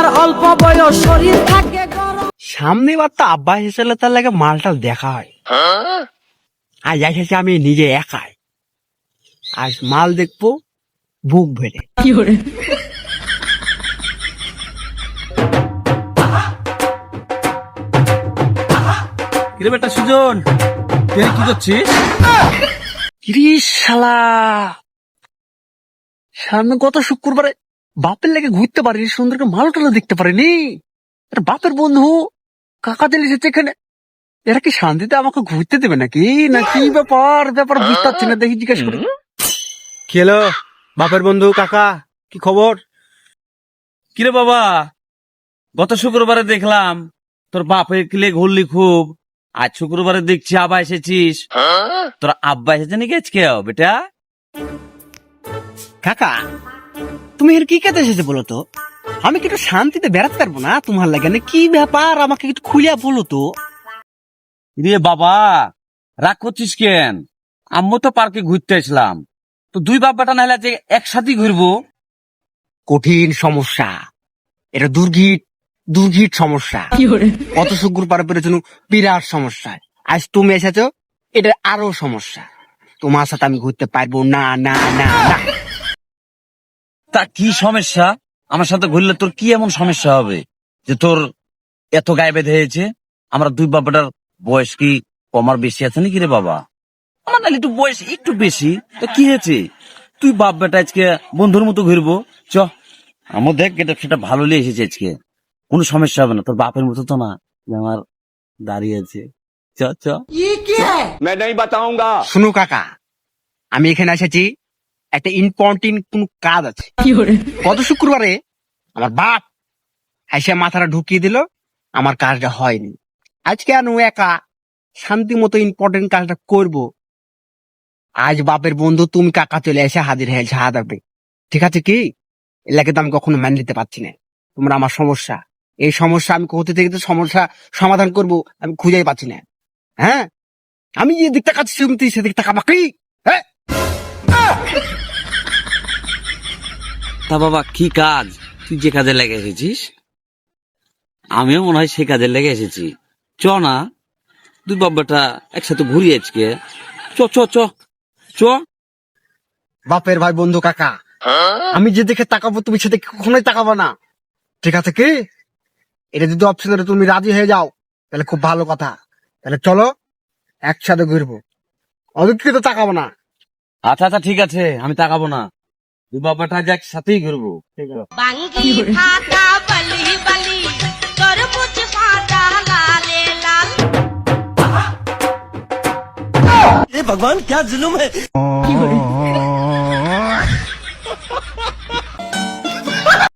আমার অল্প বয়স শরীর থাকে গরম। সামনে বার তো আব্বা এসেছিল, তার লাগে মালটাল দেখা হয়। আজ এসেছি আমি নিজে একাই, আজ মাল দেখবো বুক ভেড়ে। কিরে বেটা সুজন, তুই কি করছিস? শালা, সামনে গত শুক্রবারে বাপের লেগে ঘুরতে পারিনি, সুন্দর করে মাল টালো দেখতে পারিনি। এটা বাপের বন্ধু কাকা দিল এসেছে এখানে, এরা কি শান্তিতে আমাকে ঘুরতে দেবে নাকি নাকি ব্যাপার ব্যাপার বুঝতে পারছি না। দেখি জিজ্ঞাসা করি, কি হলো বাপের বন্ধু কাকা, কি খবর? কিরে বাবা, গত শুক্রবারে দেখলাম তোর বাপের কিলে ঘুরলি খুব, আজ শুক্রবারে দেখছি আব্বা এসেছিস। তোর আব্বা এসেছে নাকি আজকে বেটা? কাকা তুমি এর কি কাজে এসেছে বলো তো? আমি কি একটু শান্তিতে বেড়াতে পারবো না তোমার লাগে? কি ব্যাপার আমাকে একটু খুলিয়া বলো তো। রে বাবা, রাগ করছিস কেন? আম্মু তো পার্কে ঘুরতে আসলাম, তো দুই বাপ বেটা নাহলে যে একসাথে ঘুরবো। কঠিন সমস্যা, এটা দুর্ঘিট সমস্যা। কত শুক্রবার পেরেছ বিরাট সমস্যা, আজ তুমি এসেছো, এটা আরো সমস্যা। তোমার সাথে আমি ঘুরতে পারবো না না না না। তা কি সমস্যা? আমার সাথে ঘুরলে তোর কি এমন সমস্যা হবে যে তোর এত গায়ে বেঁধে হয়েছে? আমরা দুই বাপ বেটার বয়স কি কমার বেশি আছে নাকি রে বাবা? আমার নাহলে একটু বয়স একটু বেশি, তো কি হয়েছে? তুই বাপ বেটা আজকে বন্ধুর মতো ঘুরবো, চ। আমার দেখ এটা সেটা ভালো লেগে এসেছে আজকে, কোনো সমস্যা হবে না। তোর বাপের মতো তো না যে আমার দাঁড়িয়ে আছে। চ চ। শুনো কাকা, আমি এখানে এসেছি একটা ইম্পর্টেন্ট কোন কাজ আছে। গত শুক্রবারে আমার বাপ এসে মাথাটা ঢুকিয়ে দিল, আমার কাজটা হয়নি। আজকে আমি একা শান্তি মতো ইম্পর্টেন্ট কাজটা করব। আজ বাপের বন্ধু তুমি কাকা চলে এসে হাজির হয়েছে হাজাবে, ঠিক আছে কি? এলাকে তো আমি কখনো মেনে নিতে পারছি না। তোমরা আমার সমস্যা, এই সমস্যা আমি কোথা থেকে সমস্যা সমাধান করব আমি খুঁজেই পাচ্ছি না। হ্যাঁ, আমি যে দিকটা কাছে শুনতে সেদিক টাকা বাকি। হ্যাঁ, তা বাবা কি কাজ? তুই যে কাজে লেগে এসেছিস, আমিও মনে হয় সে কাজে লেগে এসেছি। চ না, দুই বাবাটা একসাথে ঘুরি আজকে। চ চ চ চ। বাপের ভাই বন্ধু কাকা, আমি যেদিকে তাকাবো তুমি সেদিকে কখনোই তাকাবো না, ঠিক আছে কি? এটা যদি অপশনে তুমি রাজি হয়ে যাও তাহলে খুব ভালো কথা। তাহলে চলো একসাথে ঘুরবো, অধিকৃত তাকাবো না। আচ্ছা আচ্ছা ঠিক আছে, আমি তাকাবো না। দুই বাবাটা আজ একসাথেই ঘুরবো, ঠিক আছে? বাঙ্গি ফাটা বলি বলি তরমুজ ফাটা লালে লাল। भगवान क्या जुलुम है।